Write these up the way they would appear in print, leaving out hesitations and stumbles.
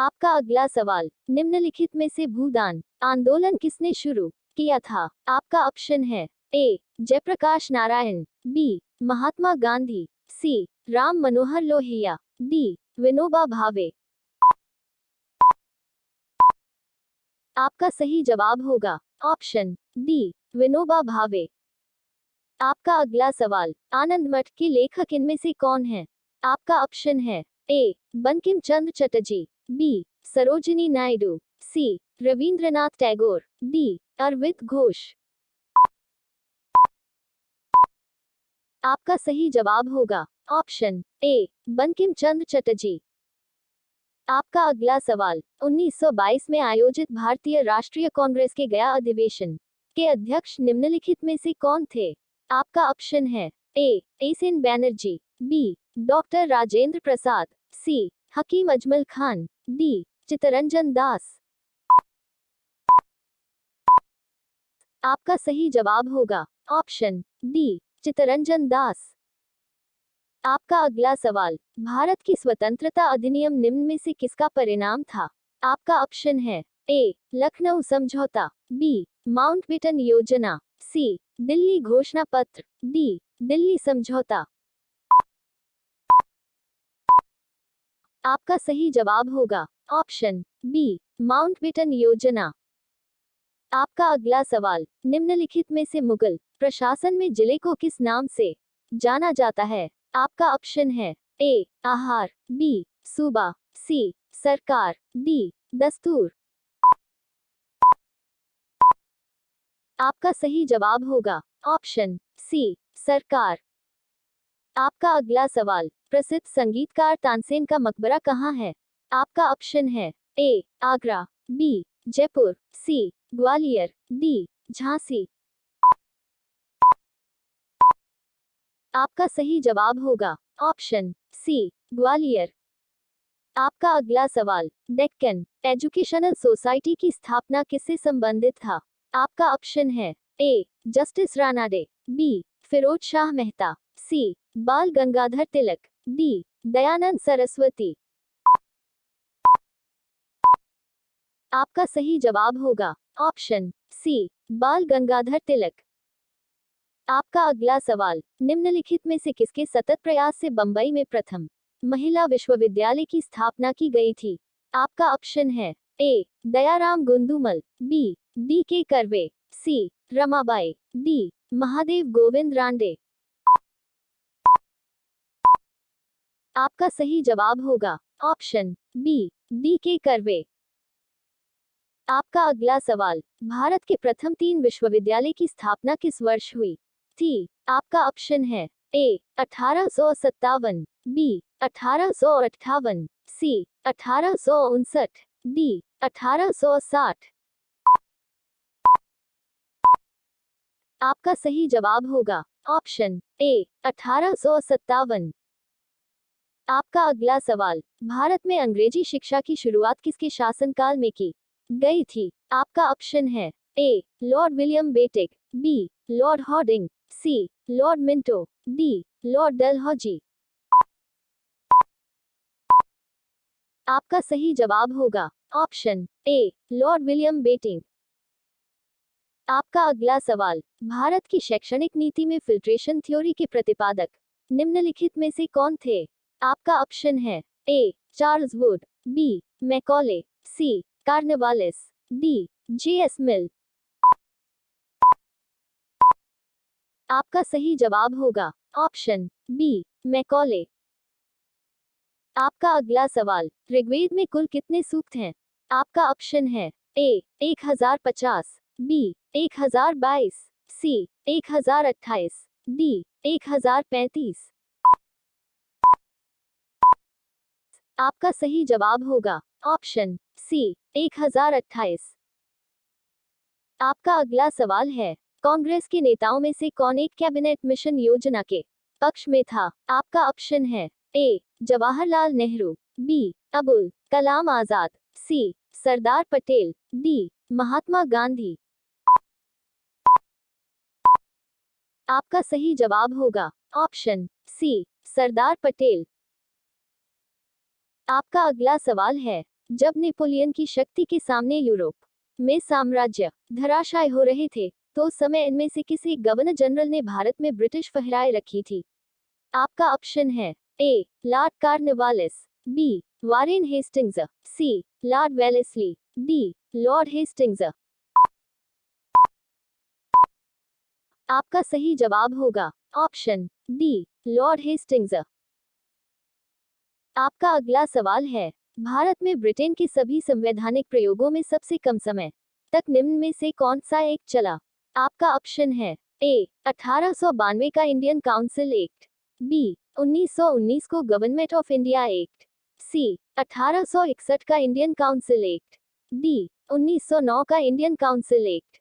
आपका अगला सवाल, निम्नलिखित में से भूदान आंदोलन किसने शुरू किया था? आपका ऑप्शन है ए जयप्रकाश नारायण, बी महात्मा गांधी, सी राम मनोहर लोहिया, डी विनोबा भावे। आपका सही जवाब होगा ऑप्शन डी विनोबा भावे। आपका अगला सवाल, आनंद मठ के लेखक इनमें से कौन है? आपका ऑप्शन है ए बंकिम चंद्र चटर्जी, बी सरोजिनी नायडू, सी रविंद्रनाथ टैगोर, डी अरविंद घोष। आपका सही जवाब होगा ऑप्शन ए बंकिम चंद्र चटर्जी। आपका अगला सवाल, 1922 में आयोजित भारतीय राष्ट्रीय कांग्रेस के गया अधिवेशन के अध्यक्ष निम्नलिखित में से कौन थे? आपका ऑप्शन है A S N Banerjee, B doctor Rajendra Prasad, C Hakim Ajmal Khan, D Chittaranjan Das. आपका सही जवाब होगा ऑप्शन डी चित्तरंजन दास। आपका अगला सवाल, भारत की स्वतंत्रता अधिनियम निम्न में से किसका परिणाम था? आपका ऑप्शन है ए लखनऊ समझौता, बी माउंटबेटन योजना, सी दिल्ली घोषणा पत्र, डी दिल्ली समझौता। आपका सही जवाब होगा ऑप्शन बी माउंटबेटन योजना। आपका अगला सवाल, निम्नलिखित में से मुगल प्रशासन में जिले को किस नाम से जाना जाता है? आपका ऑप्शन है ए आहार, बी सूबा, सी सरकार, डी दस्तूर। आपका सही जवाब होगा ऑप्शन सी सरकार। आपका अगला सवाल, प्रसिद्ध संगीतकार तानसेन का मकबरा कहाँ है? आपका ऑप्शन है ए आगरा, बी जयपुर, सी ग्वालियर, डी झांसी। आपका सही जवाब होगा ऑप्शन सी ग्वालियर। आपका अगला सवाल, डेक्कन एजुकेशनल सोसाइटी की स्थापना किससे संबंधित था? आपका ऑप्शन है ए जस्टिस रानाडे, बी फिरोज शाह मेहता, सी बाल गंगाधर तिलक, डी दयानंद सरस्वती। आपका सही जवाब होगा ऑप्शन सी बाल गंगाधर तिलक। आपका अगला सवाल, निम्नलिखित में से किसके सतत प्रयास से बंबई में प्रथम महिला विश्वविद्यालय की स्थापना की गई थी? आपका ऑप्शन है ए दयाराम गुंदुमल, बी डी के कर्वे, सी रमाबाई, डी महादेव गोविंद रांडे। आपका सही जवाब होगा ऑप्शन बी डी के कर्वे। आपका अगला सवाल, भारत के प्रथम 3 विश्वविद्यालय की स्थापना किस वर्ष हुई थी? आपका ऑप्शन है ए 1857, बी 1858, सी 1859, डी 1860। आपका सही जवाब होगा ऑप्शन ए 1857। आपका अगला सवाल, भारत में अंग्रेजी शिक्षा की शुरुआत किसके शासनकाल में की गई थी? आपका ऑप्शन है A Lord William Bentinck, B Lord Hardinge, C Lord Minto, D Lord Dalhousie. आपका सही जवाब होगा option A Lord William Bentinck. आपका अगला सवाल, भारत की शैक्षणिक नीति में फिल्ट्रेशन थ्योरी के प्रतिपादक निम्नलिखित में से कौन थे? आपका ऑप्शन है A Charles Wood, B Macaulay, C Cornwallis, D J S. Mill. आपका सही जवाब होगा ऑप्शन बी मैकॉले। आपका अगला सवाल, ऋग्वेद में कुल कितने सूक्त हैं? आपका ऑप्शन है ए 1050, बी 1022, सी 1028, डी 1035। आपका सही जवाब होगा ऑप्शन सी 1028। आपका अगला सवाल है, कांग्रेस के नेताओं में से कौन एक कैबिनेट मिशन योजना के पक्ष में था? आपका ऑप्शन है ए जवाहरलाल नेहरू, बी अबुल कलाम आजाद, सी सरदार पटेल, डी महात्मा गांधी। आपका सही जवाब होगा ऑप्शन सी सरदार पटेल। आपका अगला सवाल है, जब नेपोलियन की शक्ति के सामने यूरोप में साम्राज्य धराशायी हो रहे थे, तो उस समय इनमें से किसी गवर्नर जनरल ने भारत में ब्रिटिश फहराए रखी थी। आपका ऑप्शन है A Lord Cornwallis, B Warren Hastings, C Lord Wellesley, D Lord Hastings. आपका सही जवाब होगा ऑप्शन डी लॉर्ड हेस्टिंग्स। आपका अगला सवाल है, भारत में ब्रिटेन के सभी संवैधानिक प्रयोगों में सबसे कम समय तक निम्न में से कौन सा एक चला? आपका ऑप्शन है ए 1892 का इंडियन काउंसिल एक्ट, बी 1919 को गवर्नमेंट ऑफ इंडिया एक्ट, सी 1861 का इंडियन काउंसिल एक्ट, डी 1909 का इंडियन काउंसिल एक्ट।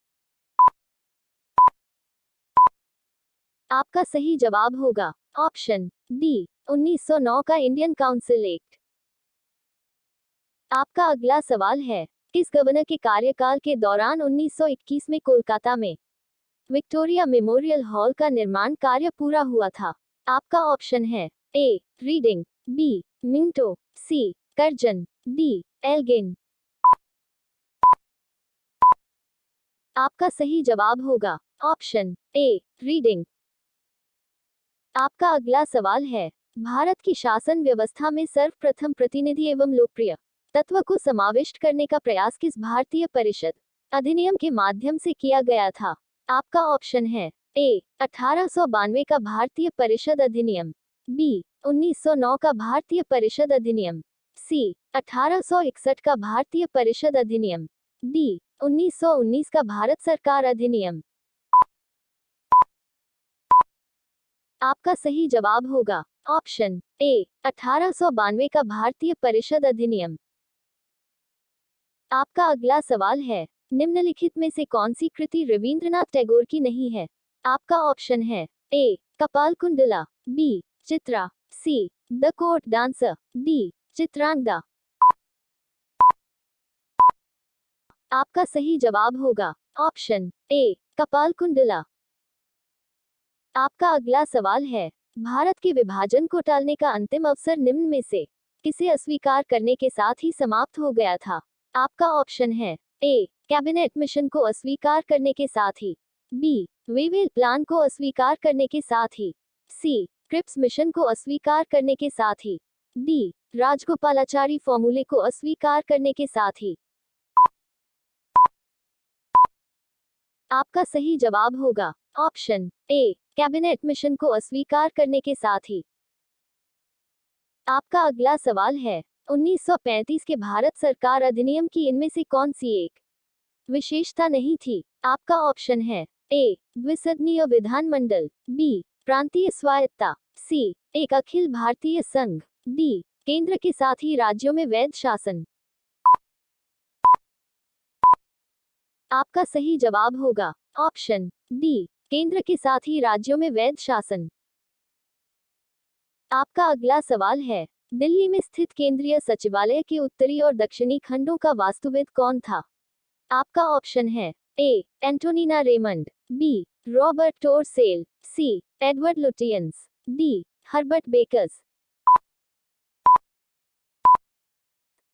आपका सही जवाब होगा ऑप्शन डी 1909 का इंडियन काउंसिल एक्ट। आपका अगला सवाल है, किस गवर्नर के कार्यकाल के दौरान 1921 में कोलकाता में विक्टोरिया मेमोरियल हॉल का निर्माण कार्य पूरा हुआ था? आपका ऑप्शन है ए रीडिंग, बी मिंटो, सी कर्जन, डी एल्गिन। आपका सही जवाब होगा ऑप्शन ए रीडिंग। आपका अगला सवाल है, भारत की शासन व्यवस्था में सर्वप्रथम प्रतिनिधि एवं लोकप्रिय तत्व को समाविष्ट करने का प्रयास किस भारतीय परिषद अधिनियम के माध्यम से किया गया था? आपका ऑप्शन है ए 1892 का भारतीय परिषद अधिनियम, बी 1909 का भारतीय परिषद अधिनियम, सी 1861 का भारतीय परिषद अधिनियम, डी 1919 का भारत सरकार अधिनियम। आपका सही जवाब होगा ऑप्शन ए 1892 का भारतीय परिषद अधिनियम। आपका अगला सवाल है, निम्नलिखित में से कौन सी कृति रवींद्रनाथ टैगोर की नहीं है? आपका ऑप्शन है A Kapalkundala, B Chitra, C the Court Dancer, D Chitrangada. आपका सही जवाब होगा ऑप्शन ए कपालकुंडला। आपका अगला सवाल है, भारत के विभाजन को टालने का अंतिम अवसर निम्न में से किसे अस्वीकार करने के साथ ही समाप्त हो गया था? आपका ऑप्शन है ए कैबिनेट मिशन को अस्वीकार करने के साथ ही, बी वेवेल प्लान को अस्वीकार करने के साथ ही, सी क्रिप्स मिशन को अस्वीकार करने के साथ ही, डी राजगोपालाचारी फॉर्मूले को अस्वीकार करने के साथ ही। आपका सही जवाब होगा ऑप्शन ए कैबिनेट मिशन को अस्वीकार करने के साथ ही। आपका अगला सवाल है, 1935 के भारत सरकार अधिनियम की इनमें से कौन सी एक विशेषता नहीं थी? आपका ऑप्शन है ए द्विसदनीय विधानमंडल, बी प्रांतीय स्वायत्ता, सी एक अखिल भारतीय संघ, डी केंद्र के साथ ही राज्यों में वैध शासन। आपका सही जवाब होगा ऑप्शन डी केंद्र के साथ ही राज्यों में वैध शासन। आपका अगला सवाल है, दिल्ली में स्थित केंद्रीय सचिवालय के उत्तरी और दक्षिणी खंडों का वास्तुविद कौन था? आपका ऑप्शन है A Antonin Raymond, B Robert Tor Russell, C Edward Lutyens, D Herbert Bakers.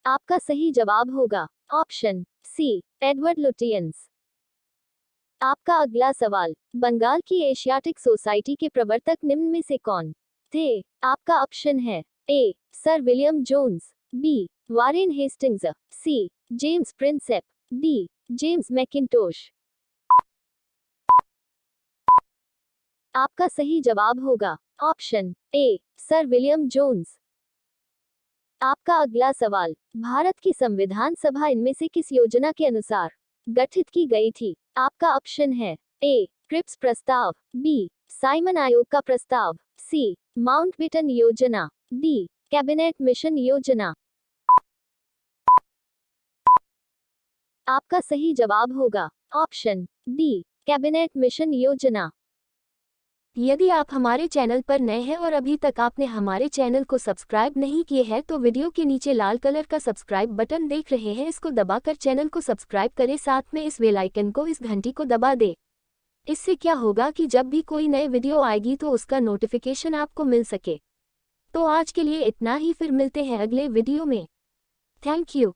आपका सही जवाब होगा ऑप्शन सी एडवर्ड लुटियंस। आपका अगला सवाल, बंगाल की एशियाटिक सोसाइटी के प्रवर्तक निम्न में से कौन थे? आपका ऑप्शन है A sir William Jones, B Warren Hastings, C James Prinsep, D James Mackintosh. आपका सही जवाब होगा option A sir William Jones. आपका अगला सवाल, भारत की संविधान सभा इनमें से किस योजना के अनुसार गठित की गई थी? आपका ऑप्शन है ए क्रिप्स प्रस्ताव, बी साइमन आयोग का प्रस्ताव, सी माउंटबेटन योजना, डी कैबिनेट मिशन योजना। आपका सही जवाब होगा ऑप्शन डी कैबिनेट मिशन योजना। यदि आप हमारे चैनल पर नए हैं और अभी तक आपने हमारे चैनल को सब्सक्राइब नहीं किए हैं तो वीडियो के नीचे लाल कलर का सब्सक्राइब बटन देख रहे हैं, इसको दबाकर चैनल को सब्सक्राइब करें, साथ में इस बेल आइकन को, इस घंटी को दबा दें। इससे क्या होगा कि जब भी कोई नई वीडियो आएगी तो उसका नोटिफिकेशन आपको मिल सके। तो आज के लिए इतना ही, फिर मिलते हैं अगले वीडियो में। Thank you.